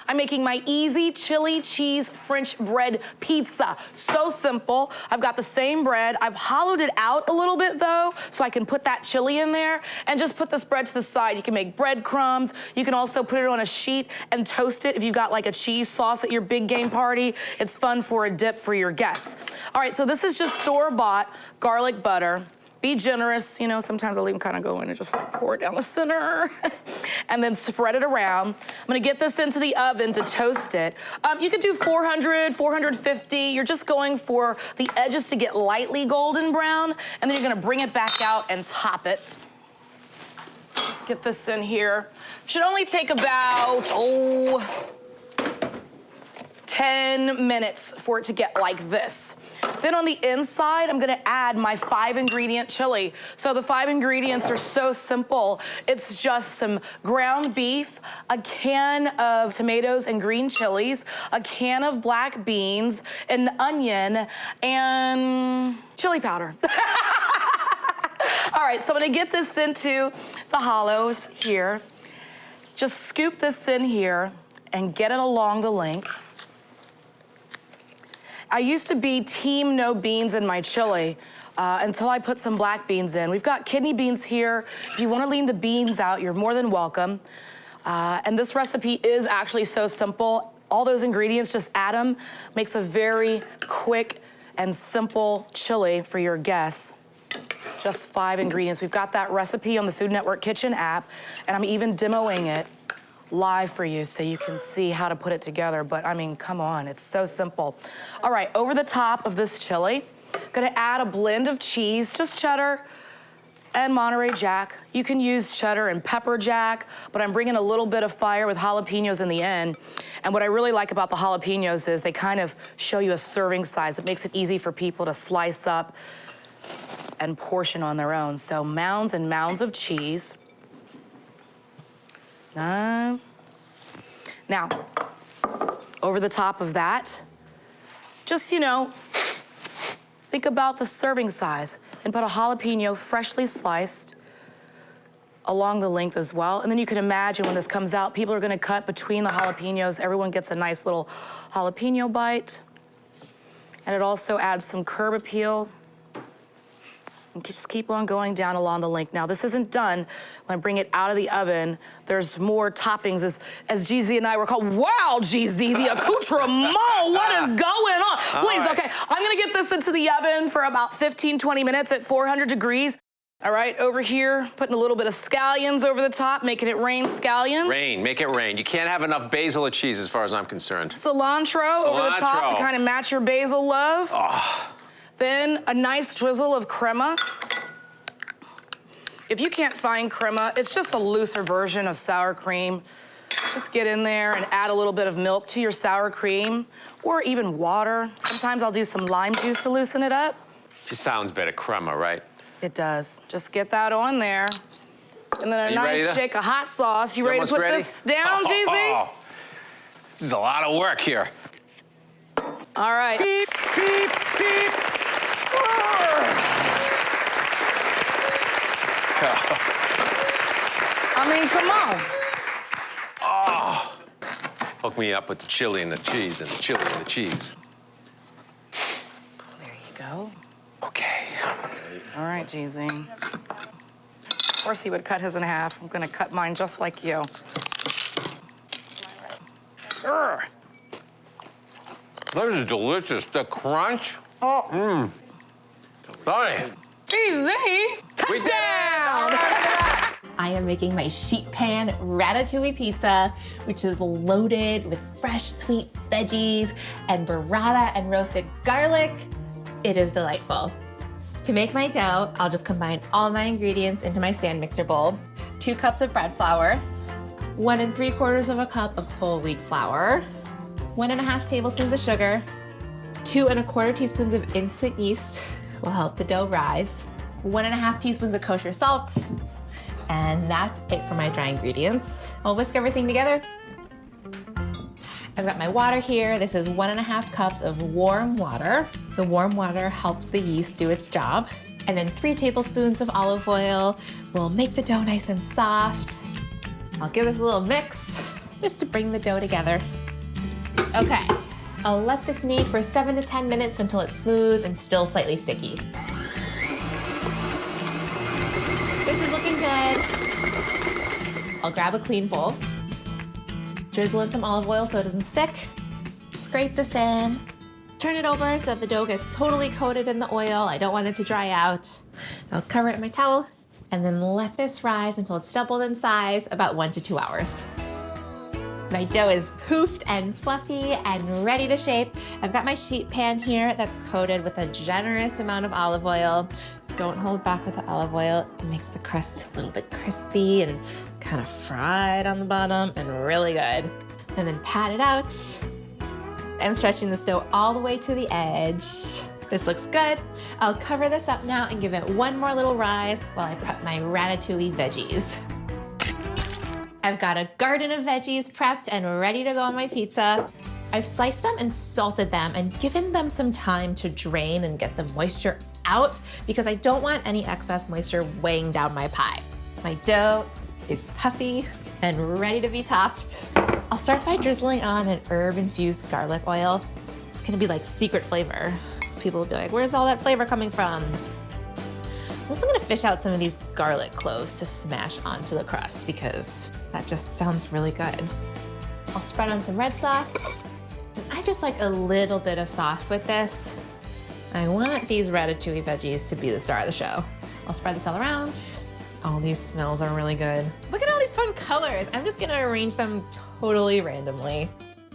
I'm making my easy chili cheese French bread pizza. So simple. I've got the same bread. I've hollowed it out a little bit though, so I can put that chili in there and just put this bread to the side. You can make breadcrumbs. You can also put it on a sheet and toast it if you've got like a cheese sauce at your big game party. It's fun for a dip for your guests. All right, so this is just store-bought garlic butter. Be generous, you know, sometimes I'll even kind of go in and just like pour it down the center and then spread it around. I'm gonna get this into the oven to toast it. You could do 400, 450. You're just going for the edges to get lightly golden brown, and then you're gonna bring it back out and top it. Get this in here. Should only take about, 10 minutes for it to get like this. Then on the inside, I'm gonna add my 5-ingredient chili. So the 5 ingredients are so simple. It's just some ground beef, a can of tomatoes and green chilies, a can of black beans, an onion, and chili powder. All right, so I'm gonna get this into the hollows here. Just scoop this in here and get it along the length. I used to be team no beans in my chili until I put some black beans in. We've got kidney beans here. If you want to lean the beans out, you're more than welcome. And this recipe is actually so simple. All those ingredients, just add them. Makes a very quick and simple chili for your guests. Just 5 ingredients. We've got that recipe on the Food Network Kitchen app, and I'm even demoing it live for you so you can see how to put it together. But I mean, come on, it's so simple. All right, over the top of this chili, gonna add a blend of cheese, just cheddar and Monterey Jack. You can use cheddar and pepper jack, but I'm bringing a little bit of fire with jalapenos in the end. And what I really like about the jalapenos is they kind of show you a serving size. It makes it easy for people to slice up and portion on their own. So mounds and mounds of cheese. Now, over the top of that, just, you know, think about the serving size and put a jalapeno freshly sliced along the length as well. And then you can imagine when this comes out, people are gonna cut between the jalapenos. Everyone gets a nice little jalapeno bite. And it also adds some curb appeal. And just keep on going down along the length. Now, this isn't done. When I bring it out of the oven, there's more toppings. As GZ and I were called, wow, GZ, the accoutrement, what is going on? Please, right. Okay, I'm gonna get this into the oven for about 15, 20 minutes at 400 degrees. All right, over here, putting a little bit of scallions over the top, making it rain scallions. Rain, make it rain. You can't have enough basil or cheese as far as I'm concerned. Cilantro over the top to kind of match your basil love. Oh. Then a nice drizzle of crema. If you can't find crema, it's just a looser version of sour cream. Just get in there and add a little bit of milk to your sour cream, or even water. Sometimes I'll do some lime juice to loosen it up. Just sounds better, crema, right? It does. Just get that on there. And then a nice shake of hot sauce. You ready to put this down, GZ? This is a lot of work here. All right. Beep, beep, beep. I mean, come on. Oh. Hook me up with the chili and the cheese and the chili and the cheese. There you go. Okay. All right, GZ. Of course he would cut his in half. I'm gonna cut mine just like you. That is delicious. The crunch. Oh. Mmm. Sorry. GZ. Touchdown! I am making my sheet pan ratatouille pizza, which is loaded with fresh sweet veggies and burrata and roasted garlic. It is delightful. To make my dough, I'll just combine all my ingredients into my stand mixer bowl. 2 cups of bread flour, 1 3/4 cup of whole wheat flour, 1 1/2 tablespoons of sugar, 2 1/4 teaspoons of instant yeast will help the dough rise, 1 1/2 teaspoons of kosher salt, and that's it for my dry ingredients. I'll whisk everything together. I've got my water here. This is 1 1/2 cups of warm water. The warm water helps the yeast do its job. And then 3 tablespoons of olive oil will make the dough nice and soft. I'll give this a little mix. just to bring the dough together. Okay, I'll let this knead for 7 to 10 minutes until it's smooth and still slightly sticky. This is looking good. I'll grab a clean bowl, drizzle in some olive oil so it doesn't stick, scrape this in, turn it over so that the dough gets totally coated in the oil. I don't want it to dry out. I'll cover it in my towel and then let this rise until it's doubled in size, about 1 to 2 hours. My dough is poofed and fluffy and ready to shape. I've got my sheet pan here that's coated with a generous amount of olive oil. Don't hold back with the olive oil. It makes the crust a little bit crispy and kind of fried on the bottom and really good. And then pat it out. I'm stretching this dough all the way to the edge. This looks good. I'll cover this up now and give it one more little rise while I prep my ratatouille veggies. I've got a garden of veggies prepped and ready to go on my pizza. I've sliced them and salted them and given them some time to drain and get the moisture out because I don't want any excess moisture weighing down my pie. My dough is puffy and ready to be topped. I'll start by drizzling on an herb-infused garlic oil. It's gonna be like secret flavor. Because people will be like, where's all that flavor coming from? I'm also gonna fish out some of these garlic cloves to smash onto the crust because that just sounds really good. I'll spread on some red sauce. And I just like a little bit of sauce with this. I want these ratatouille veggies to be the star of the show. I'll spread this all around. Oh, these smells are really good. Look at all these fun colors. I'm just gonna arrange them totally randomly.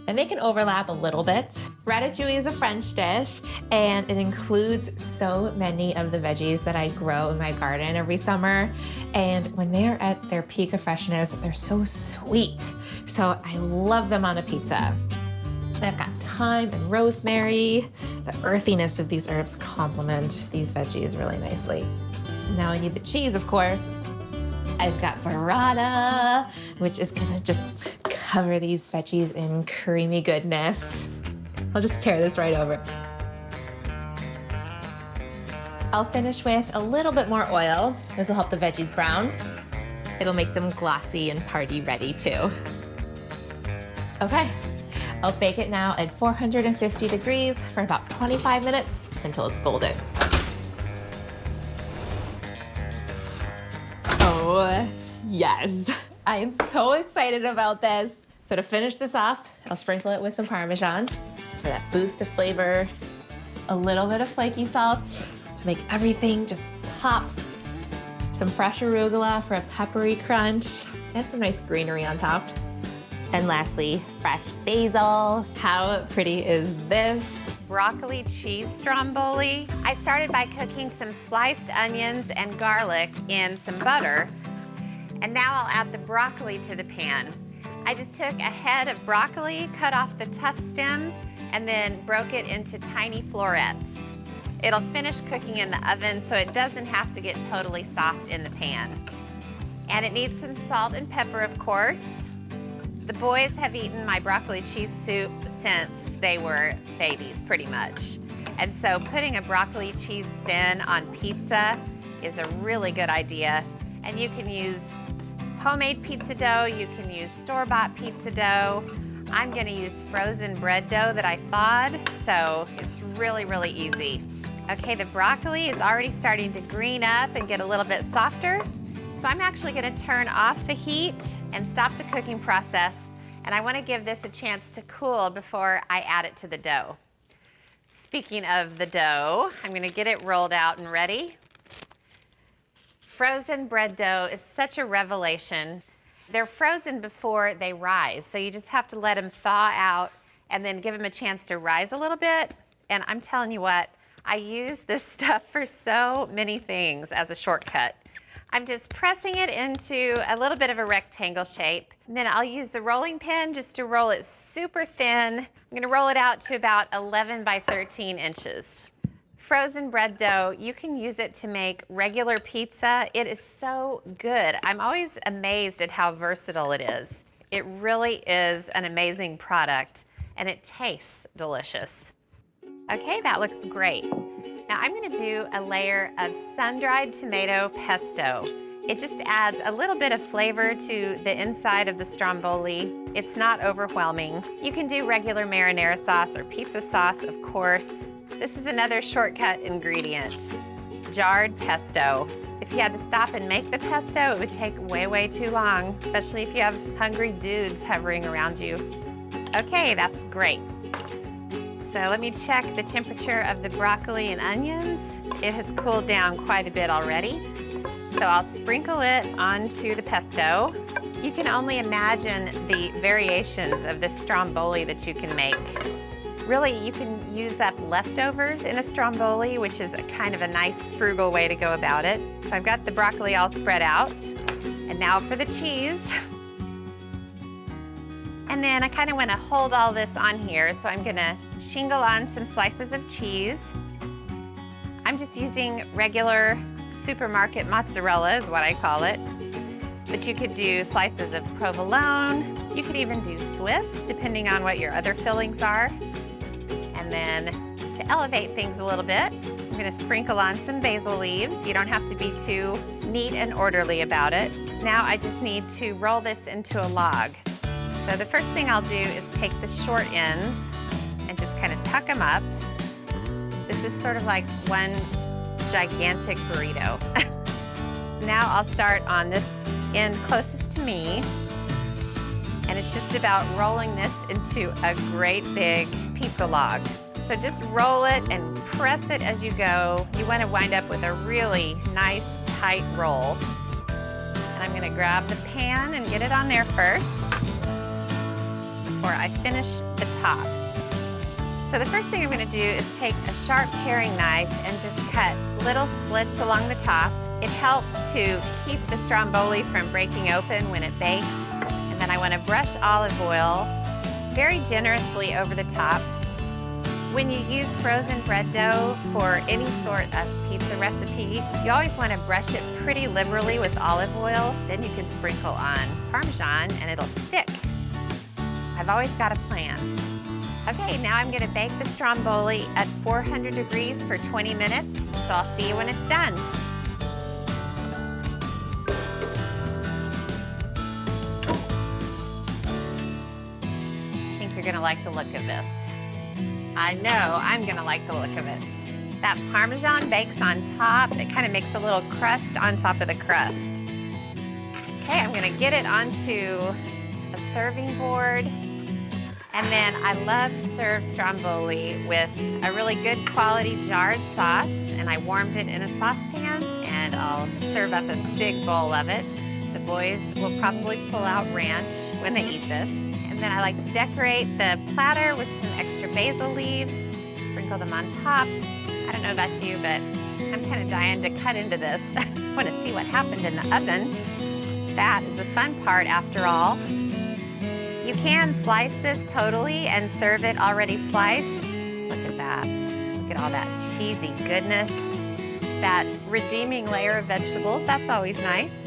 And they can overlap a little bit. Ratatouille is a French dish, and it includes so many of the veggies that I grow in my garden every summer. And when they're at their peak of freshness, they're so sweet. So I love them on a pizza. And I've got thyme and rosemary. The earthiness of these herbs complement these veggies really nicely. Now I need the cheese, of course. I've got burrata, which is gonna just cover these veggies in creamy goodness. I'll just tear this right over. I'll finish with a little bit more oil. This will help the veggies brown. It'll make them glossy and party ready too. Okay, I'll bake it now at 450 degrees for about 25 minutes until it's golden. Oh, yes. I am so excited about this. So to finish this off, I'll sprinkle it with some Parmesan for that boost of flavor, a little bit of flaky salt to make everything just pop, some fresh arugula for a peppery crunch, and some nice greenery on top. And lastly, fresh basil. How pretty is this? Broccoli cheese stromboli. I started by cooking some sliced onions and garlic in some butter. And now I'll add the broccoli to the pan. I just took a head of broccoli, cut off the tough stems, and then broke it into tiny florets. It'll finish cooking in the oven so it doesn't have to get totally soft in the pan. And it needs some salt and pepper, of course. The boys have eaten my broccoli cheese soup since they were babies, pretty much. And so putting a broccoli cheese spin on pizza is a really good idea. And you can use homemade pizza dough, you can use store-bought pizza dough. I'm gonna use frozen bread dough that I thawed, so it's really, really easy. Okay, the broccoli is already starting to green up and get a little bit softer. So I'm actually gonna turn off the heat and stop the cooking process. And I wanna give this a chance to cool before I add it to the dough. Speaking of the dough, I'm gonna get it rolled out and ready. Frozen bread dough is such a revelation. They're frozen before they rise, so you just have to let them thaw out and then give them a chance to rise a little bit. And I'm telling you what, I use this stuff for so many things as a shortcut. I'm just pressing it into a little bit of a rectangle shape. And then I'll use the rolling pin just to roll it super thin. I'm gonna roll it out to about 11 by 13 inches. Frozen bread dough, you can use it to make regular pizza. It is so good. I'm always amazed at how versatile it is. It really is an amazing product, and it tastes delicious. Okay, that looks great. Now I'm gonna do a layer of sun-dried tomato pesto. It just adds a little bit of flavor to the inside of the stromboli. It's not overwhelming. You can do regular marinara sauce or pizza sauce, of course. This is another shortcut ingredient, jarred pesto. If you had to stop and make the pesto, it would take way, way too long, especially if you have hungry dudes hovering around you. Okay, that's great. So let me check the temperature of the broccoli and onions. It has cooled down quite a bit already. So I'll sprinkle it onto the pesto. You can only imagine the variations of this stromboli that you can make. Really, you can use up leftovers in a stromboli, which is a kind of a nice frugal way to go about it. So I've got the broccoli all spread out. And now for the cheese. And then I kind of want to hold all this on here, so I'm gonna shingle on some slices of cheese. I'm just using regular supermarket mozzarella is what I call it. But you could do slices of provolone. You could even do Swiss, depending on what your other fillings are. And then to elevate things a little bit, I'm gonna sprinkle on some basil leaves. You don't have to be too neat and orderly about it. Now I just need to roll this into a log. So the first thing I'll do is take the short ends and just kind of tuck them up. This is sort of like one gigantic burrito. Now I'll start on this end closest to me. And it's just about rolling this into a great big pizza log. So just roll it and press it as you go. You want to wind up with a really nice, tight roll. And I'm gonna grab the pan and get it on there first before I finish the top. So the first thing I'm gonna do is take a sharp paring knife and just cut little slits along the top. It helps to keep the stromboli from breaking open when it bakes. And then I wanna brush olive oil very generously over the top. When you use frozen bread dough for any sort of pizza recipe, you always wanna brush it pretty liberally with olive oil. Then you can sprinkle on Parmesan and it'll stick. I've always got a plan. Okay, now I'm gonna bake the stromboli at 400 degrees for 20 minutes, so I'll see you when it's done. I think you're gonna like the look of this. I know, I'm gonna like the look of it. That Parmesan bakes on top. It kind of makes a little crust on top of the crust. Okay, I'm gonna get it onto a serving board. And then I love to serve stromboli with a really good quality jarred sauce, and I warmed it in a saucepan, and I'll serve up a big bowl of it. The boys will probably pull out ranch when they eat this. And then I like to decorate the platter with some extra basil leaves, sprinkle them on top. I don't know about you, but I'm kind of dying to cut into this. I want to see what happened in the oven. That is the fun part after all. You can slice this totally and serve it already sliced. Look at that. Look at all that cheesy goodness. That redeeming layer of vegetables, that's always nice.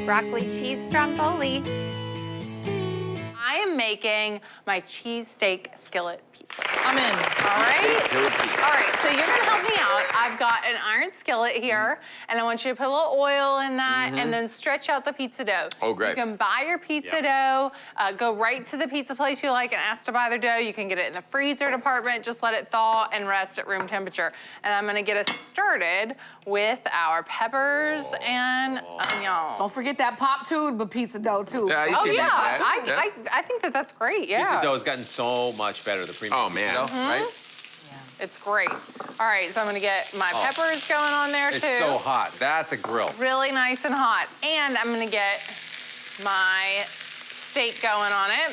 Broccoli cheese stromboli. I am making my cheesesteak skillet pizza. I'm in. All right? All right, so you're gonna help me out. I've got an iron skillet here, and I want you to put a little oil in that and then stretch out the pizza dough. Oh, great. You can buy your pizza dough, go right to the pizza place you like and ask to buy their dough. You can get it in the freezer department, just let it thaw and rest at room temperature. And I'm gonna get us started with our peppers and onions. Don't forget that pop tuba pizza dough, too. Yeah, you Oh can yeah, use that. I think that that's great, yeah. Pizza dough has gotten so much better, the premium pizza dough, right? It's great. All right, so I'm gonna get my peppers going on there too. It's so hot. That's a grill. Really nice and hot. And I'm gonna get my steak going on it.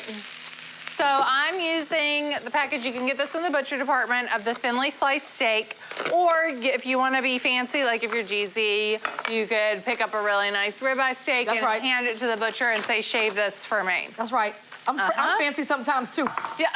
So I'm using the package, you can get this in the butcher department, of the thinly sliced steak. Or if you wanna be fancy, like if you're GZ, you could pick up a really nice ribeye steak and hand it to the butcher and say, shave this for me. That's right. I'm fancy sometimes, too. Yeah.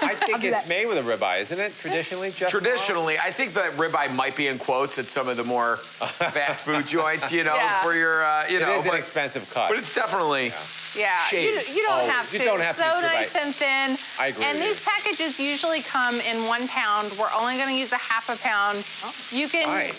I think it's made with a ribeye, isn't it, traditionally, Jeff? Traditionally, I think that ribeye might be in quotes at some of the more fast food joints, you know, for your, you know. It is an expensive cut. But it's definitely Yeah, you don't have to. You don't have to. So nice and thin. I agree And with these packages usually come in 1 pound. We're only gonna use a half a pound. You can,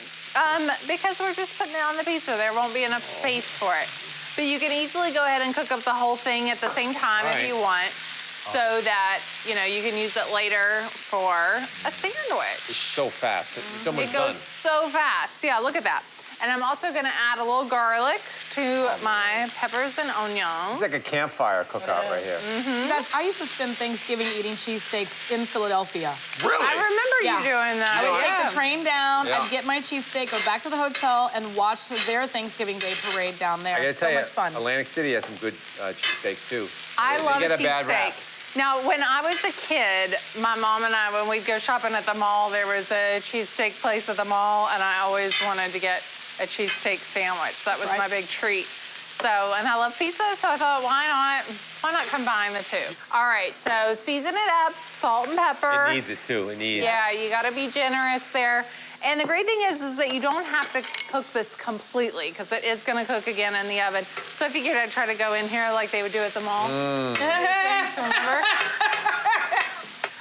Because we're just putting it on the pizza. There won't be enough space for it. But you can easily go ahead and cook up the whole thing at the same time if you want, so that, you know, you can use it later for a sandwich. It's so fast. It's almost It goes done. so fast. Yeah, look at that. And I'm also gonna add a little garlic to my peppers and onions. It's like a campfire cookout right here. You guys, I used to spend Thanksgiving eating cheesesteaks in Philadelphia. Really? I remember you doing that. I would yeah. take the train down, Yeah. I'd get my cheesesteak, go back to the hotel, and watch their Thanksgiving Day parade down there. I gotta so tell you, much fun. Atlantic City has some good cheesesteaks too. I They love get a a bad rap. cheesesteak. Now, when I was a kid, my mom and I, when we'd go shopping at the mall, there was a cheesesteak place at the mall, and I always wanted to get a cheesesteak sandwich. That was my big treat. So, and I love pizza, so I thought, why not combine the two? All right, so season it up, salt and pepper. It needs it too. It needs. Yeah, you gotta be generous there. And the great thing is that you don't have to cook this completely, because it is gonna cook again in the oven. So I figured I'd try to go in here like they would do at the mall. Remember?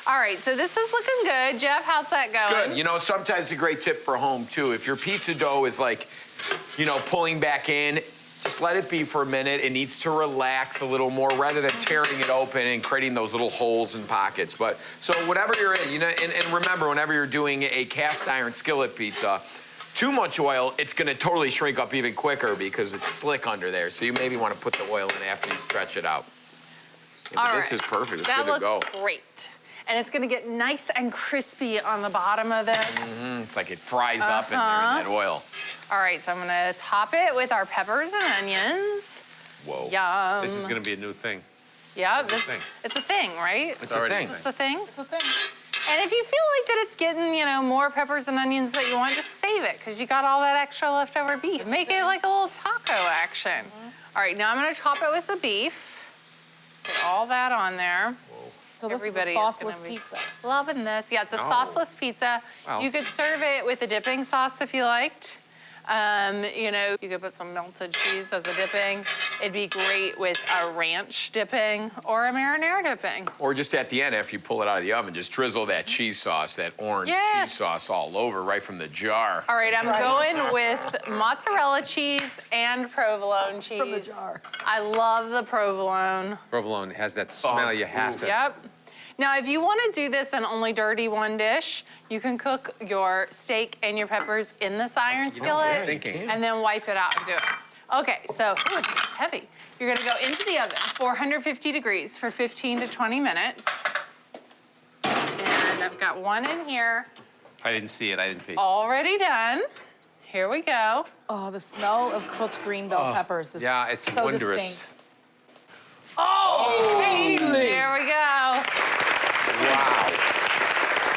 All right, so this is looking good. Jeff, how's that going? Good. You know, sometimes a great tip for home, too. If your pizza dough is like, you know, pulling back in, just let it be for a minute. It needs to relax a little more rather than tearing it open and creating those little holes and pockets. But so whatever you're in, you know, and remember, whenever you're doing a cast iron skillet pizza, too much oil, it's gonna totally shrink up even quicker because it's slick under there. So you maybe want to put the oil in after you stretch it out. Yeah, but this is perfect. It's good to go. That looks great. And it's gonna get nice and crispy on the bottom of this. It's like it fries up in there in that oil. All right, so I'm gonna top it with our peppers and onions. Whoa. Yum. This is gonna be a new thing. Yeah, It's a thing. it's a thing, right? It's a thing. It's a thing. That's the thing. And if you feel like that it's getting, you know, more peppers and onions that you want, just save it, because you got all that extra leftover beef. Make it like a little taco action. All right, now I'm gonna top it with the beef. Get all that on there. So this Everybody is is a sauceless gonna be pizza. Loving this. Yeah, it's a sauceless pizza. Wow. You could serve it with a dipping sauce if you liked. You know, you could put some melted cheese as a dipping. It'd be great with a ranch dipping or a marinara dipping. Or just at the end, after you pull it out of the oven, just drizzle that cheese sauce, that orange cheese sauce all over right from the jar. All right, I'm going with mozzarella cheese and provolone cheese. From the jar. I love the provolone. Provolone has that smell you have to. Yep. Now, if you want to do this and only dirty one dish, you can cook your steak and your peppers in this iron skillet thinking. and then wipe it out and do it. Okay, so, ooh, this is heavy. You're gonna go into the oven, 450 degrees for 15 to 20 minutes. And I've got one in here, I didn't see it. I didn't peek. already done. Here we go. Oh, the smell of cooked green bell peppers is Yeah, it's so wondrous. distinct. Here we go. Wow.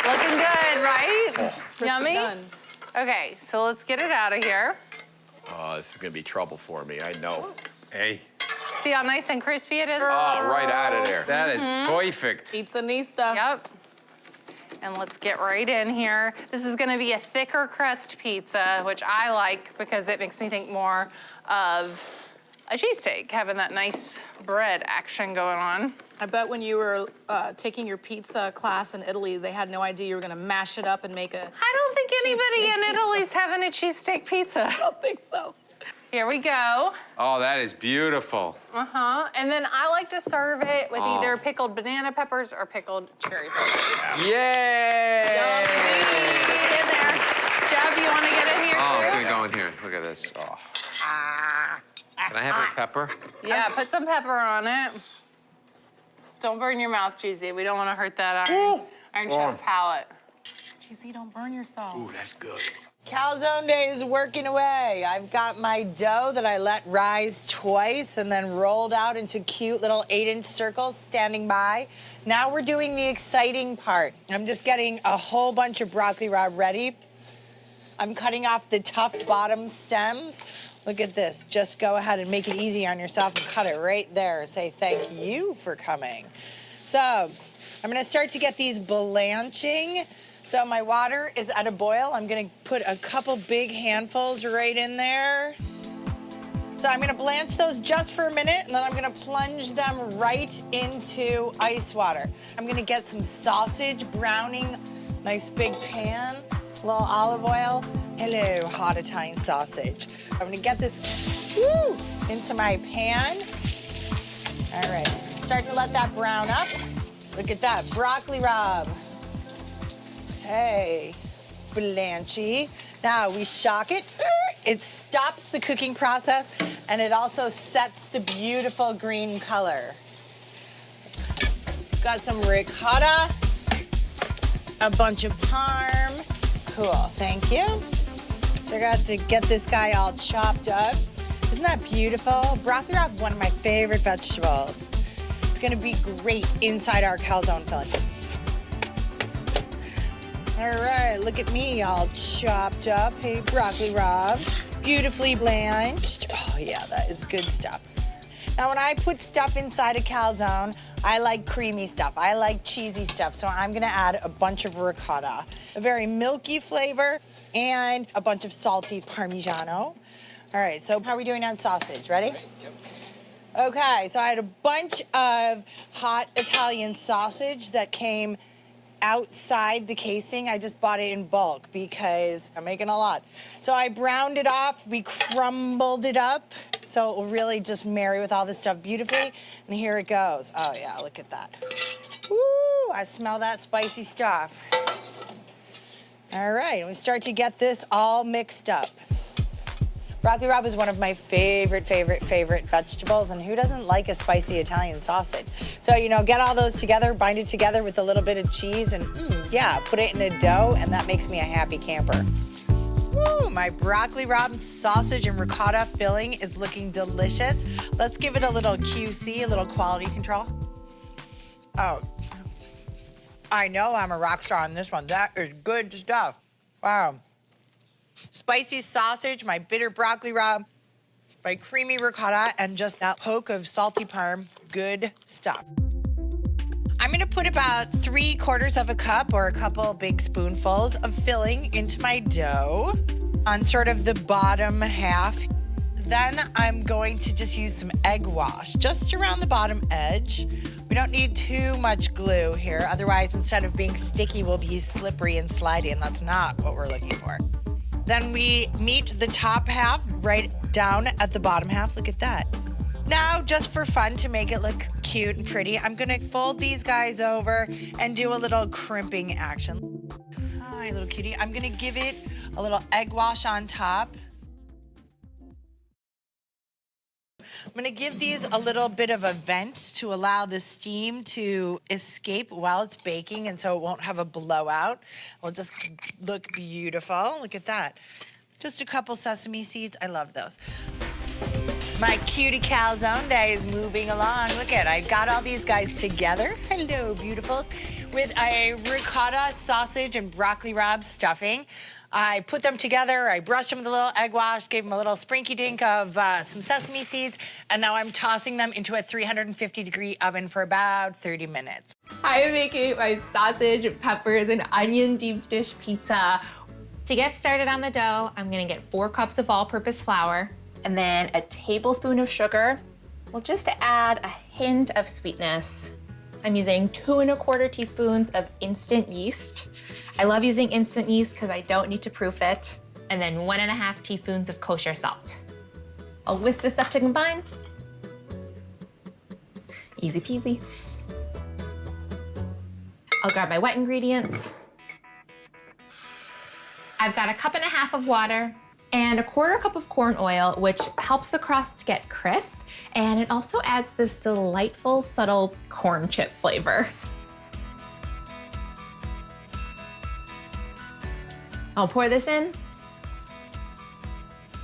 Looking good, right? Crispy Yummy? done. Okay, so let's get it out of here. Oh, this is gonna be trouble for me, I know. Hey, See how nice and crispy it is? Oh, right out of there. that is perfect. Pizzanista. Yep. And let's get right in here. This is gonna be a thicker crust pizza, which I like because it makes me think more of a cheesesteak, having that nice bread action going on. I bet when you were taking your pizza class in Italy, they had no idea you were gonna mash it up and make a. I don't think anybody Cheesesteak in Italy's having a cheesesteak pizza. I don't think so. Here we go. Oh, that is beautiful. And then I like to serve it with Oh. either pickled banana peppers or pickled cherry peppers. Yay! Get in there. Jeff, you want to get in here Oh, too? I'm gonna go in here. Look at this. Oh. Can I have a pepper? Yeah, put some pepper on it. Don't burn your mouth, Cheesy. We don't want to hurt that iron chef palate. Cheesy, don't burn yourself. Ooh, that's good. Calzone Day is working away. I've got my dough that I let rise twice and then rolled out into cute little 8-inch circles standing by. Now we're doing the exciting part. I'm just getting a whole bunch of broccoli rabe ready. I'm cutting off the tough bottom stems. Look at this. Just go ahead and make it easy on yourself and cut it right there and say thank you for coming. So I'm gonna start to get these blanching. So my water is at a boil. I'm gonna put a couple big handfuls right in there. So I'm gonna blanch those just for a minute and then I'm gonna plunge them right into ice water. I'm gonna get some sausage browning, nice big pan, a little olive oil, Hello, hot Italian sausage. I'm gonna get this into my pan. All right, start to let that brown up. Look at that, broccoli rabe. Hey, blanchy. Now we shock it. It stops the cooking process, and it also sets the beautiful green color. Got some ricotta, a bunch of parm. Cool, thank you. So I got to get this guy all chopped up. Isn't that beautiful? Broccoli rabe is one of my favorite vegetables. It's gonna be great inside our calzone filling. All right, look at me all chopped up. Hey, broccoli rabe, beautifully blanched. Oh yeah, that is good stuff. Now when I put stuff inside a calzone, I like creamy stuff. I like cheesy stuff, so I'm gonna add a bunch of ricotta, a very milky flavor, and a bunch of salty Parmigiano. All right, so how are we doing on sausage? Ready? Yep. Okay, so I had a bunch of hot Italian sausage that came outside the casing. I just bought it in bulk because I'm making a lot. So I browned it off, we crumbled it up, so it will really just marry with all this stuff beautifully. And here it goes. Oh yeah, look at that. Woo, I smell that spicy stuff. All right, we start to get this all mixed up. Broccoli rabe is one of my favorite vegetables, and who doesn't like a spicy Italian sausage? So, you know, get all those together, bind it together with a little bit of cheese, and yeah, put it in a dough, and that makes me a happy camper. Woo, my broccoli rabe sausage and ricotta filling is looking delicious. Let's give it a little QC, a little quality control. Oh, I know I'm a rock star on this one. That is good stuff. Wow. Spicy sausage, my bitter broccoli rabe, my creamy ricotta, and just that poke of salty parm. Good stuff. I'm gonna put about 3/4 of a cup or a couple big spoonfuls of filling into my dough on sort of the bottom half. Then I'm going to just use some egg wash just around the bottom edge. We don't need too much glue here, otherwise instead of being sticky, we'll be slippery and slidey, and that's not what we're looking for. Then we meet the top half right down at the bottom half. Look at that. Now, just for fun, to make it look cute and pretty, I'm gonna fold these guys over and do a little crimping action. Hi, little kitty. I'm gonna give it a little egg wash on top. I'm gonna give these a little bit of a vent to allow the steam to escape while it's baking, and so it won't have a blowout. It'll just look beautiful. Look at that. Just a couple sesame seeds. I love those. My cutie calzone day is moving along. Look at it. I got all these guys together. Hello, beautifuls. With a ricotta sausage and broccoli rabe stuffing. I put them together, I brushed them with a little egg wash, gave them a little sprinky dink of some sesame seeds, and now I'm tossing them into a 350-degree oven for about 30 minutes. I am making my sausage, peppers, and onion deep dish pizza. To get started on the dough, I'm gonna get 4 cups of all-purpose flour, and then a tablespoon of sugar. Well, just to add a hint of sweetness, I'm using 2 1/4 teaspoons of instant yeast. I love using instant yeast because I don't need to proof it. And then 1 1/2 teaspoons of kosher salt. I'll whisk this up to combine. Easy peasy. I'll grab my wet ingredients. I've got 1.5 cups of water and 1/4 cup of corn oil, which helps the crust get crisp, and it also adds this delightful, subtle corn chip flavor. I'll pour this in, and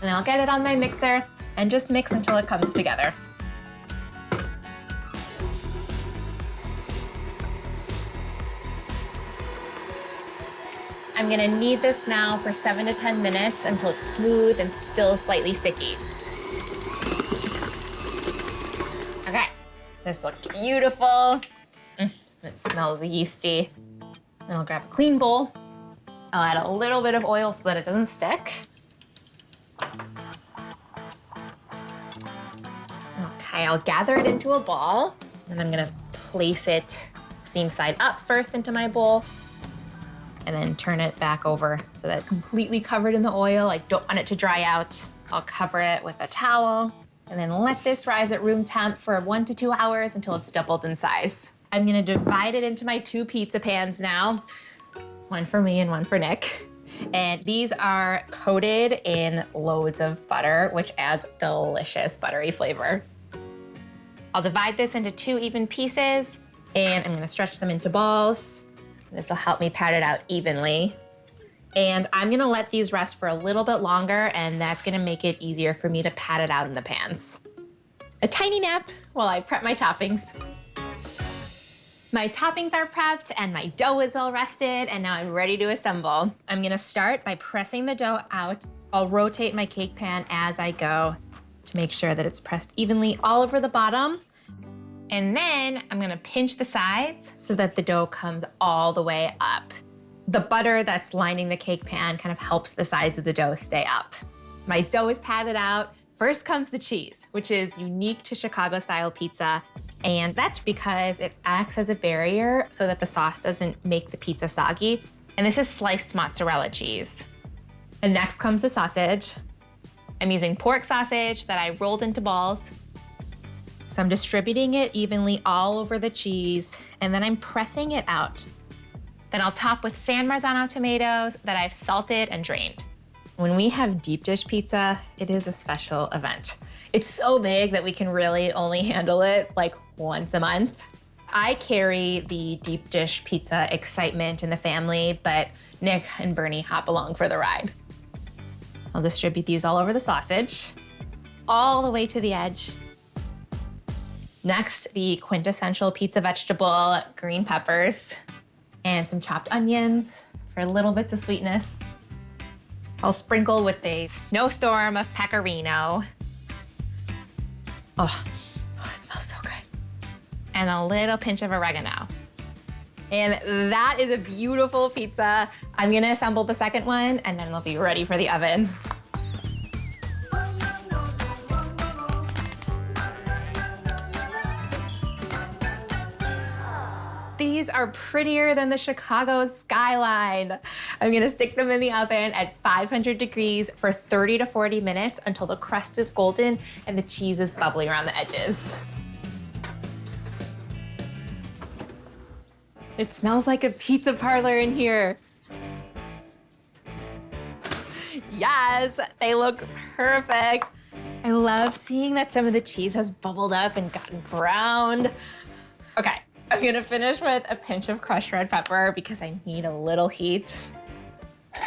then I'll get it on my mixer and just mix until it comes together. I'm gonna knead this now for 7 to 10 minutes until it's smooth and still slightly sticky. Okay, this looks beautiful. It smells yeasty. Then I'll grab a clean bowl. I'll add a little bit of oil so that it doesn't stick. Okay, I'll gather it into a ball, and I'm gonna place it seam side up first into my bowl. and then turn it back over so that it's completely covered in the oil. I don't want it to dry out. I'll cover it with a towel and then let this rise at room temp for 1 to 2 hours until it's doubled in size. I'm gonna divide it into my 2 pizza pans now, one for me and one for Nick. And these are coated in loads of butter, which adds delicious buttery flavor. I'll divide this into 2 even pieces, and I'm gonna stretch them into balls. This will help me pat it out evenly. And I'm gonna let these rest for a little bit longer, and that's gonna make it easier for me to pat it out in the pans. A tiny nap while I prep my toppings. My toppings are prepped and my dough is all rested, and now I'm ready to assemble. I'm gonna start by pressing the dough out. I'll rotate my cake pan as I go to make sure that it's pressed evenly all over the bottom. And then I'm gonna pinch the sides so that the dough comes all the way up. The butter that's lining the cake pan kind of helps the sides of the dough stay up. My dough is patted out. First comes the cheese, which is unique to Chicago-style pizza. And that's because it acts as a barrier so that the sauce doesn't make the pizza soggy. And this is sliced mozzarella cheese. And next comes the sausage. I'm using pork sausage that I rolled into balls. So I'm distributing it evenly all over the cheese, and then I'm pressing it out. Then I'll top with San Marzano tomatoes that I've salted and drained. When we have deep dish pizza, it is a special event. It's so big that we can really only handle it like once a month. I carry the deep dish pizza excitement in the family, but Nick and Bernie hop along for the ride. I'll distribute these all over the sausage, all the way to the edge. Next, the quintessential pizza vegetable, green peppers, and some chopped onions for little bits of sweetness. I'll sprinkle with a snowstorm of pecorino. Oh, it smells so good. And a little pinch of oregano. And that is a beautiful pizza. I'm gonna assemble the second one, and then it'll be ready for the oven. These are prettier than the Chicago skyline. I'm gonna stick them in the oven at 500 degrees for 30 to 40 minutes until the crust is golden and the cheese is bubbly around the edges. It smells like a pizza parlor in here. Yes, they look perfect. I love seeing that some of the cheese has bubbled up and gotten browned. Okay. I'm gonna finish with a pinch of crushed red pepper because I need a little heat.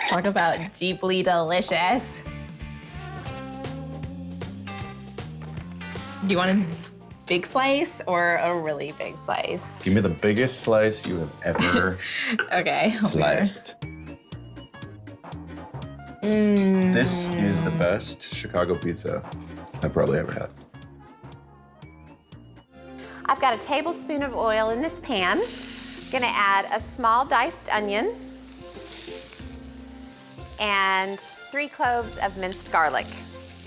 Talk about deeply delicious. Do you want a big slice or a really big slice? Give me the biggest slice you have ever Okay. sliced. This is the best Chicago pizza I've probably ever had. I've got a tablespoon of oil in this pan. Gonna add a small diced onion and 3 cloves of minced garlic.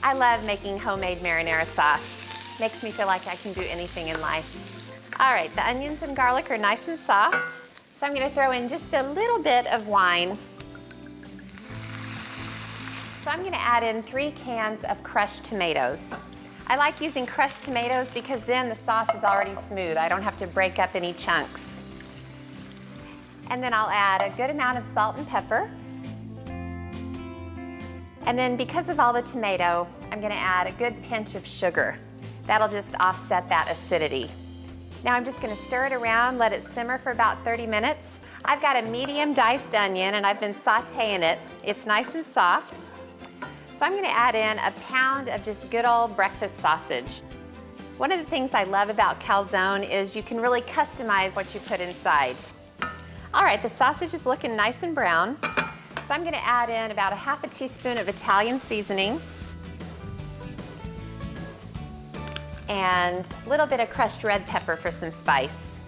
I love making homemade marinara sauce. Makes me feel like I can do anything in life. All right, the onions and garlic are nice and soft, so I'm gonna throw in just a little bit of wine. So I'm gonna add in 3 cans of crushed tomatoes. I like using crushed tomatoes because then the sauce is already smooth. I don't have to break up any chunks. And then I'll add a good amount of salt and pepper. And then because of all the tomato, I'm gonna add a good pinch of sugar. That'll just offset that acidity. Now I'm just gonna stir it around, let it simmer for about 30 minutes. I've got a medium diced onion and I've been sauteing it. It's nice and soft. So I'm gonna add in a pound of just good old breakfast sausage. One of the things I love about calzone is you can really customize what you put inside. All right, the sausage is looking nice and brown. So I'm gonna add in about a half a teaspoon of Italian seasoning and a little bit of crushed red pepper for some spice.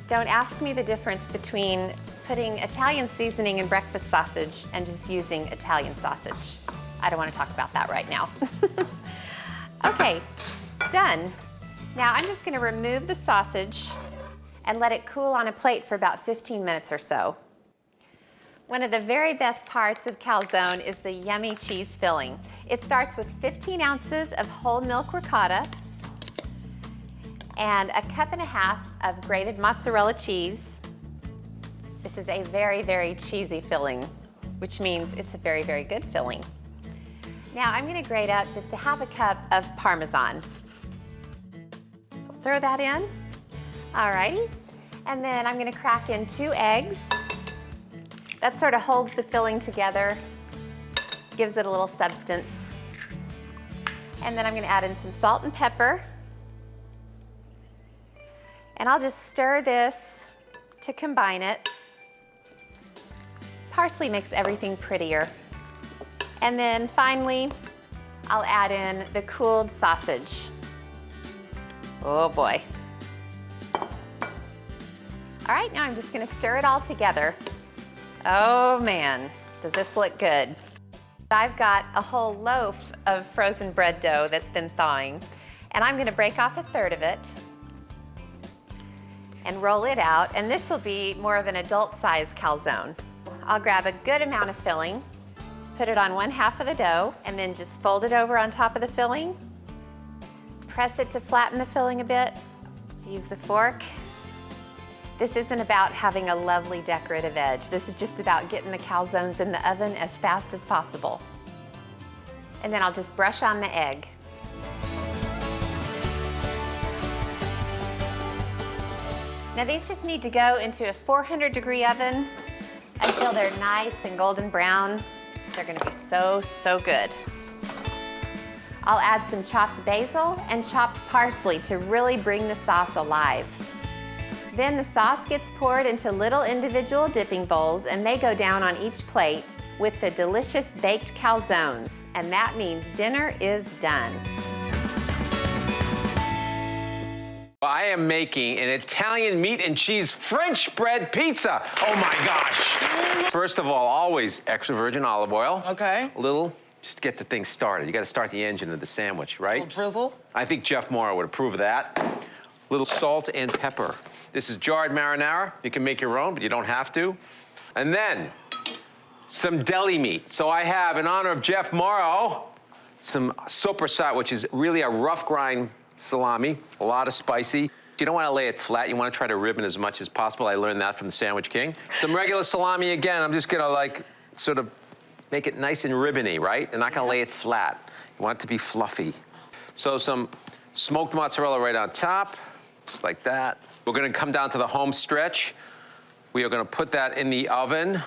Don't ask me the difference between putting Italian seasoning in breakfast sausage and just using Italian sausage. I don't want to talk about that right now. Okay, done. Now I'm just gonna remove the sausage and let it cool on a plate for about 15 minutes or so. One of the very best parts of calzone is the yummy cheese filling. It starts with 15 ounces of whole milk ricotta and a cup and a half of grated mozzarella cheese. This is a very, very cheesy filling, which means it's a very, very good filling. Now I'm gonna grate up just a half a cup of Parmesan. So throw that in, alrighty. And then I'm gonna crack in 2 eggs. That sort of holds the filling together, gives it a little substance. And then I'm gonna add in some salt and pepper. And I'll just stir this to combine it. Parsley makes everything prettier. And then finally, I'll add in the cooled sausage. Oh boy. All right, now I'm just gonna stir it all together. Oh man, does this look good. I've got a whole loaf of frozen bread dough that's been thawing, and I'm gonna break off a third of it and roll it out, and this will be more of an adult-sized calzone. I'll grab a good amount of filling, put it on 1/2 of the dough, and then just fold it over on top of the filling. Press it to flatten the filling a bit. Use the fork. This isn't about having a lovely decorative edge. This is just about getting the calzones in the oven as fast as possible. And then I'll just brush on the egg. Now these just need to go into a 400-degree oven until they're nice and golden brown. They're gonna be so, so good. I'll add some chopped basil and chopped parsley to really bring the sauce alive. Then the sauce gets poured into little individual dipping bowls, and they go down on each plate with the delicious baked calzones. And that means dinner is done. I am making an Italian meat and cheese French bread pizza. Oh my gosh. First of all, always extra virgin olive oil. Okay. A little, just to get the thing started. You gotta start the engine of the sandwich, right? A little drizzle. I think Jeff Mauro would approve of that. Little salt and pepper. This is jarred marinara. You can make your own, but you don't have to. And then some deli meat. So I have, in honor of Jeff Mauro, some sopressata, which is really a rough grind salami, a lot of spicy. You don't want to lay it flat. You want to try to ribbon as much as possible. I learned that from the Sandwich King. Some regular salami again. I'm just gonna like sort of make it nice and ribbony, right? I'm not gonna lay it flat. You want it to be fluffy. So some smoked mozzarella right on top, just like that. We're gonna come down to the home stretch. We are gonna put that in the oven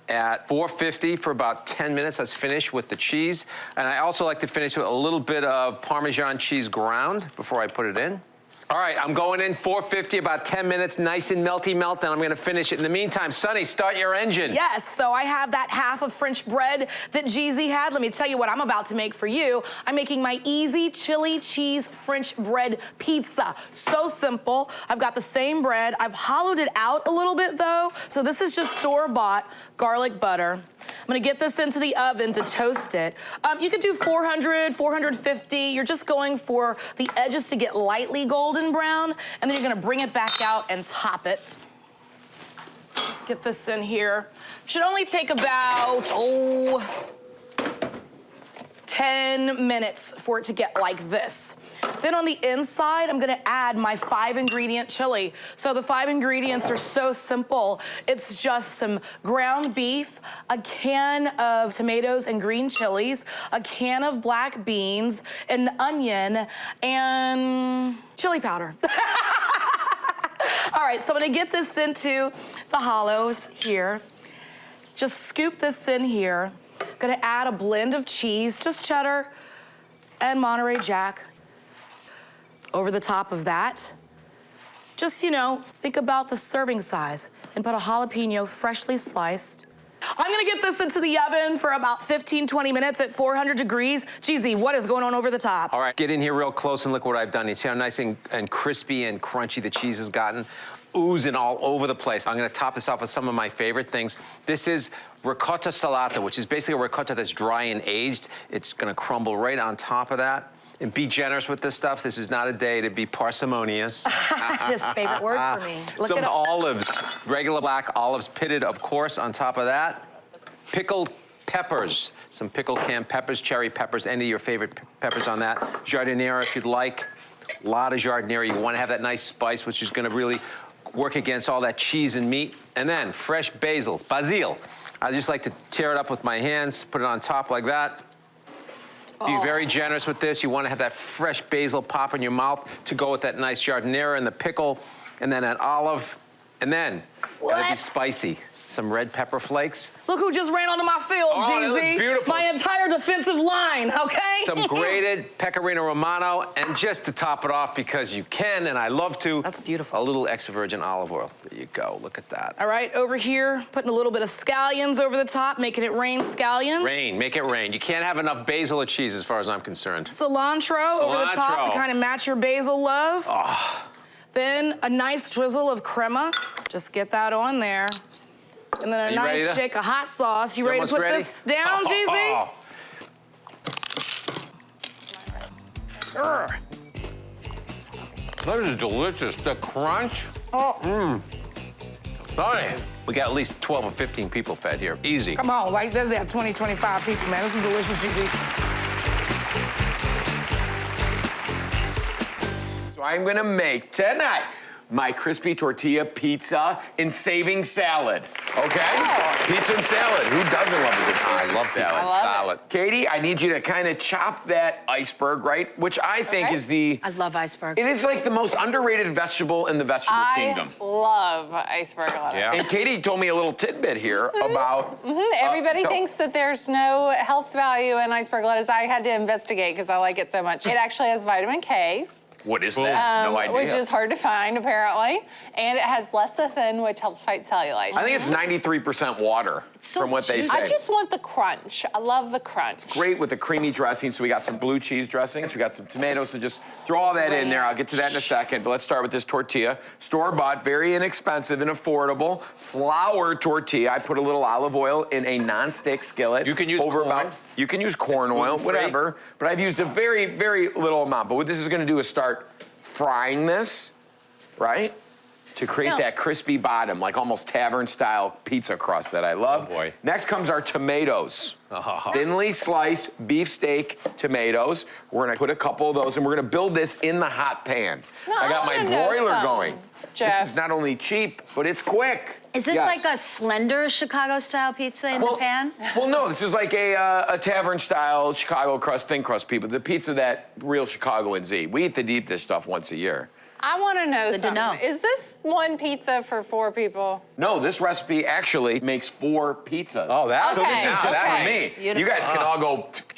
at 450 for about 10 minutes. That's finished with the cheese. And I also like to finish with a little bit of Parmesan cheese ground before I put it in. All right, I'm going in 450, about 10 minutes, nice and melty melt, and I'm gonna finish it. In the meantime, Sunny, start your engine. Yes, so I have that half of French bread that Jeezy had. Let me tell you what I'm about to make for you. I'm making my easy chili cheese French bread pizza. So simple. I've got the same bread. I've hollowed it out a little bit though. So this is just store-bought garlic butter. I'm gonna get this into the oven to toast it. You could do 400, 450. You're just going for the edges to get lightly golden brown, and then you're gonna bring it back out and top it. Get this in here. Should only take about, 10 minutes for it to get like this. Then on the inside, I'm gonna add my 5-ingredient chili. So the 5 ingredients are so simple. It's just some ground beef, a can of tomatoes and green chilies, a can of black beans, an onion, and chili powder. All right, so I'm gonna get this into the hollows here. Just scoop this in here. Gonna add a blend of cheese, just cheddar and Monterey Jack. Over the top of that, just, you know, think about the serving size and put a jalapeno freshly sliced. I'm gonna get this into the oven for about 15, 20 minutes at 400 degrees. Jeezy, what is going on over the top? All right, get in here real close and look what I've done. You see how nice and crispy and crunchy the cheese has gotten? Oozing all over the place. I'm gonna top this off with some of my favorite things. This is ricotta salata, which is basically a ricotta that's dry and aged. It's gonna crumble right on top of that. And be generous with this stuff. This is not a day to be parsimonious. His favorite word for me. Look Some at olives, regular black olives, pitted, of course, on top of that. Pickled peppers, some pickled canned peppers, cherry peppers, any of your favorite peppers on that. Giardiniera, if you'd like. A lot of giardiniera. You want to have that nice spice, which is going to really work against all that cheese and meat. And then fresh basil. I just like to tear it up with my hands, put it on top like that. Be very generous with this. You want to have that fresh basil pop in your mouth to go with that nice giardiniera and the pickle, and then an olive, and then gotta be spicy. Some red pepper flakes. Look who just ran onto my field, Oh, that looks GZ. beautiful. My entire defensive line, okay? Some grated pecorino romano, and just to top it off, because you can, and I love to. That's beautiful. A little extra virgin olive oil. There you go. Look at that. All right, over here, putting a little bit of scallions over the top, making it rain scallions. Rain. Make it rain. You can't have enough basil or cheese, as far as I'm concerned. Cilantro over the top to Cilantro. kind of match your basil love. Oh. Then a nice drizzle of crema. Just get that on there. And then a nice shake of hot sauce. You ready to put this down, GZ? That is delicious. The crunch. Oh, Sorry. We got at least 12 or 15 people fed here. Easy. come on, like there's that 20, 25 people, man. This is delicious, GZ. So I'm gonna make tonight my crispy tortilla pizza and saving salad, okay? Pizza and salad. Who doesn't love a good I love salad? salad. Katie, I need you to kind of chop that iceberg, right? Which I think is I love iceberg. it is like the most underrated vegetable in the vegetable kingdom. I love iceberg lettuce. Yeah. And Katie told me a little tidbit here about. Everybody so- thinks that there's no health value in iceberg lettuce. I had to investigate because I like it so much. It actually has vitamin K. What is that? No idea. Which is hard to find, apparently. And it has lecithin, which helps fight cellulite. I think it's 93% water so from what they say. I just want the crunch. I love the crunch. Great with the creamy dressing. So we got some blue cheese dressings. We got some tomatoes. So just throw all that in there. I'll get to that in a second. But let's start with this tortilla. Store-bought, very inexpensive and affordable. Flour tortilla. I put a little olive oil in a non-stick skillet. You can use corn. You can use corn oil, Gluten-free. whatever. But I've used a very, very little amount. But what this is going to do is start frying this, right? To create that crispy bottom, like almost tavern-style pizza crust that I love. Oh, boy. Next comes our tomatoes. Thinly sliced beefsteak tomatoes. We're gonna put a couple of those, and we're gonna build this in the hot pan. No, I got I my wanna know broiler something, going. Jeff. This is not only cheap, but it's quick. Is this Yes. like a slender Chicago-style pizza in the pan? Well, no, this is like a tavern-style Chicago crust, thin crust people. The pizza that real Chicagoans eat. We eat the deep dish stuff once a year. I want to know Good to something. know. Is this one pizza for 4 people? No, this recipe actually makes 4 pizzas. Oh, that's So this is Okay, just okay. for me. Beautiful. You guys can all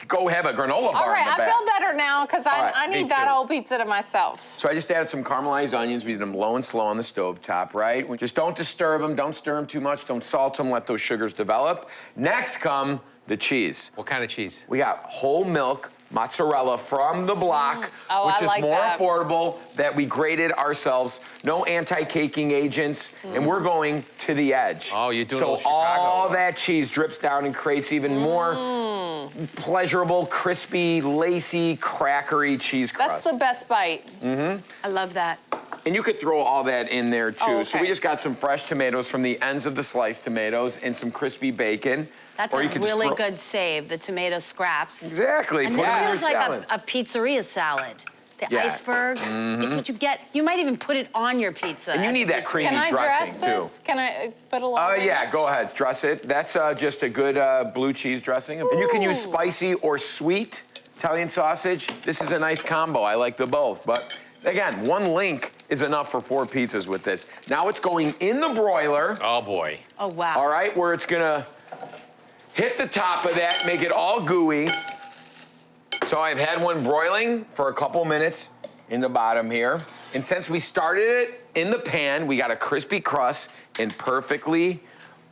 go have a granola bar All right, in the I back. feel better now because All right, I me need that too. whole pizza to myself. So I just added some caramelized onions. We did them low and slow on the stovetop, right? We just don't disturb them, don't stir them too much, don't salt them, let those sugars develop. Next come the cheese. What kind of cheese? We got whole milk mozzarella from the block, Oh, which I is like more that. affordable, that we grated ourselves. No anti-caking agents, and we're going to the edge. Oh, you're doing a so little Chicago. all that cheese drips down and creates even more pleasurable, crispy, lacy, crackery cheese crust. That's the best bite. I love that. And you could throw all that in there too. Oh, So we okay. just got some fresh tomatoes from the ends of the sliced tomatoes and some crispy bacon. That's Or a you could just really throw- good save, the tomato scraps. Exactly. And Put this it in your feels like salad. a pizzeria salad. The Yeah. iceberg, it's what you get. You might even put it on your pizza. And you need that creamy Can I dressing dress too. this? Can I put a lot of Yeah, go ahead, dress it. That's just a good blue cheese dressing. And you can use spicy or sweet Italian sausage. This is a nice combo. I like the both. But again, 1 link is enough for 4 pizzas with this. Now it's going in the broiler. Oh, boy. Oh, wow. All right, where it's gonna hit the top of that, make it all gooey. So I've had one broiling for a couple minutes in the bottom here. And since we started it in the pan, we got a crispy crust and perfectly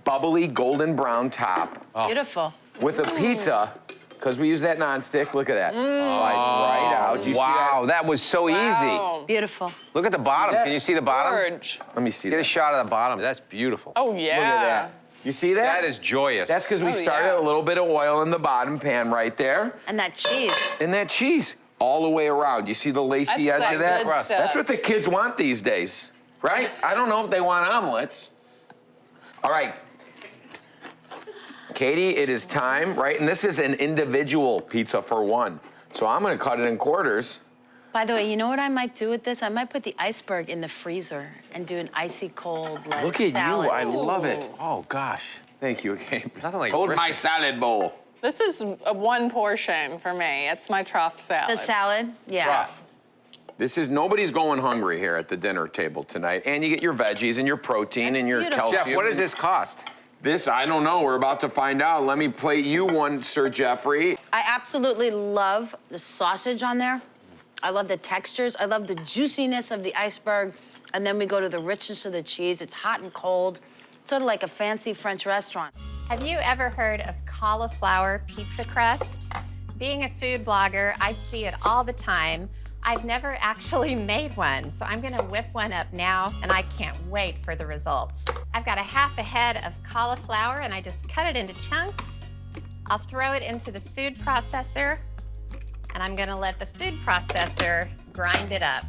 bubbly golden brown top Beautiful. with a pizza, because we use that nonstick. Look at that. Slides right out. Do you see Wow, that? that was so easy. Beautiful. Look at the bottom. that? Can you see the bottom? Gorge. Let me see Get a that. shot of the bottom. That's beautiful. Oh, yeah. Look at that. You see that? That is joyous. That's because we Oh, started yeah. a little bit of oil in the bottom pan right there. And that cheese. And that cheese. all the way around. You see the lacy edge of that? good stuff. That's what the kids want these days, right? I don't know if they want omelets. All right. Katie, it is time, right? And this is an individual pizza for one. So I'm gonna cut it in quarters. By the way, you know what I might do with this? I might put the iceberg in the freezer and do an icy cold lettuce Look at salad. you, I love it. Oh gosh. Thank you, Gabe. Nothing like Hold my brisket. salad bowl. This is one portion for me. It's my truff salad. The salad? Yeah. Rough. Nobody's going hungry here at the dinner table tonight. And you get your veggies and your protein That's and your beautiful. calcium. Jeff, what does this cost? This, I don't know. We're about to find out. Let me plate you one, Sir Geoffrey. I absolutely love the sausage on there. I love the textures. I love the juiciness of the iceberg. And then we go to the richness of the cheese. It's hot and cold. Sort of like a fancy French restaurant. Have you ever heard of cauliflower pizza crust? Being a food blogger, I see it all the time. I've never actually made one, so I'm gonna whip one up now, and I can't wait for the results. I've got a half a head of cauliflower, and I just cut it into chunks. I'll throw it into the food processor, and I'm gonna let the food processor grind it up.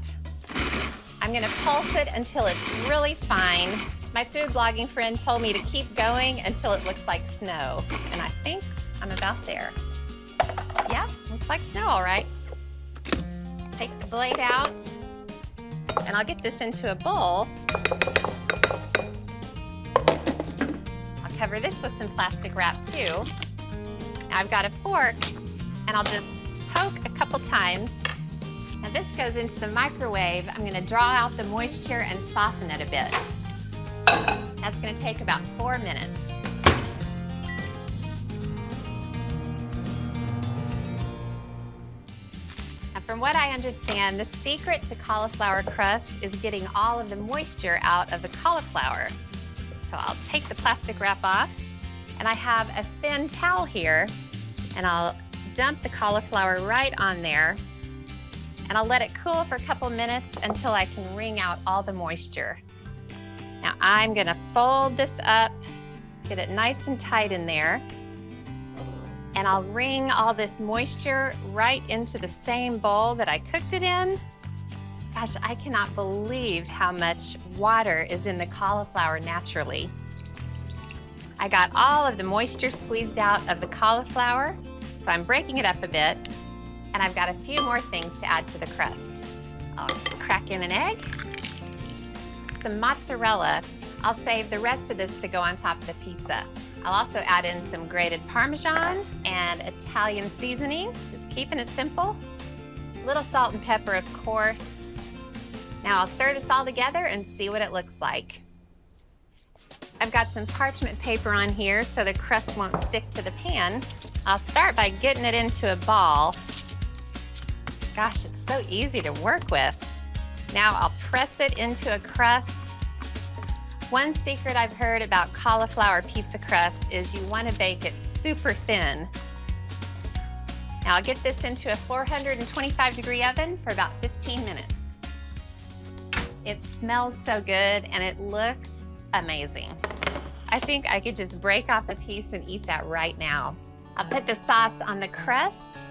I'm gonna pulse it until it's really fine. My food blogging friend told me to keep going until it looks like snow, and I think I'm about there. Yeah, looks like snow, all right. Take the blade out, and I'll get this into a bowl. I'll cover this with some plastic wrap too. Now I've got a fork, and I'll just poke a couple times. Now this goes into the microwave. I'm gonna draw out the moisture and soften it a bit. That's gonna take about 4 minutes. Now, from what I understand, the secret to cauliflower crust is getting all of the moisture out of the cauliflower. So I'll take the plastic wrap off, and I have a thin towel here, and I'll dump the cauliflower right on there, and I'll let it cool for a couple minutes until I can wring out all the moisture. Now I'm gonna fold this up, get it nice and tight in there, and I'll wring all this moisture right into the same bowl that I cooked it in. Gosh, I cannot believe how much water is in the cauliflower naturally. I got all of the moisture squeezed out of the cauliflower, so I'm breaking it up a bit, and I've got a few more things to add to the crust. I'll crack in an egg, some mozzarella. I'll save the rest of this to go on top of the pizza. I'll also add in some grated Parmesan and Italian seasoning, just keeping it simple. A little salt and pepper, of course. Now I'll stir this all together and see what it looks like. I've got some parchment paper on here so the crust won't stick to the pan. I'll start by getting it into a ball. Gosh, it's so easy to work with. Now I'll press it into a crust. One secret I've heard about cauliflower pizza crust is you want to bake it super thin. Now I'll get this into a 425-degree oven for about 15 minutes. It smells so good and it looks amazing. I think I could just break off a piece and eat that right now. I'll put the sauce on the crust.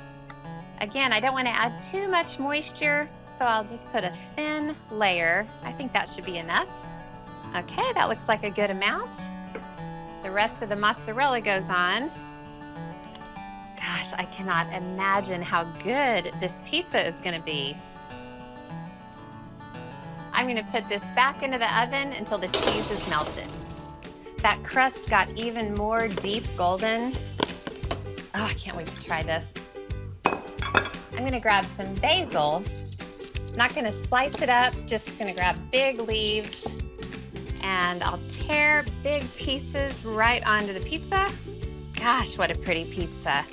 Again, I don't want to add too much moisture, so I'll just put a thin layer. I think that should be enough. Okay, that looks like a good amount. The rest of the mozzarella goes on. Gosh, I cannot imagine how good this pizza is gonna be. I'm gonna put this back into the oven until the cheese is melted. That crust got even more deep golden. Oh, I can't wait to try this. I'm gonna grab some basil. I'm not gonna slice it up, just gonna grab big leaves, and I'll tear big pieces right onto the pizza. Gosh, what a pretty pizza.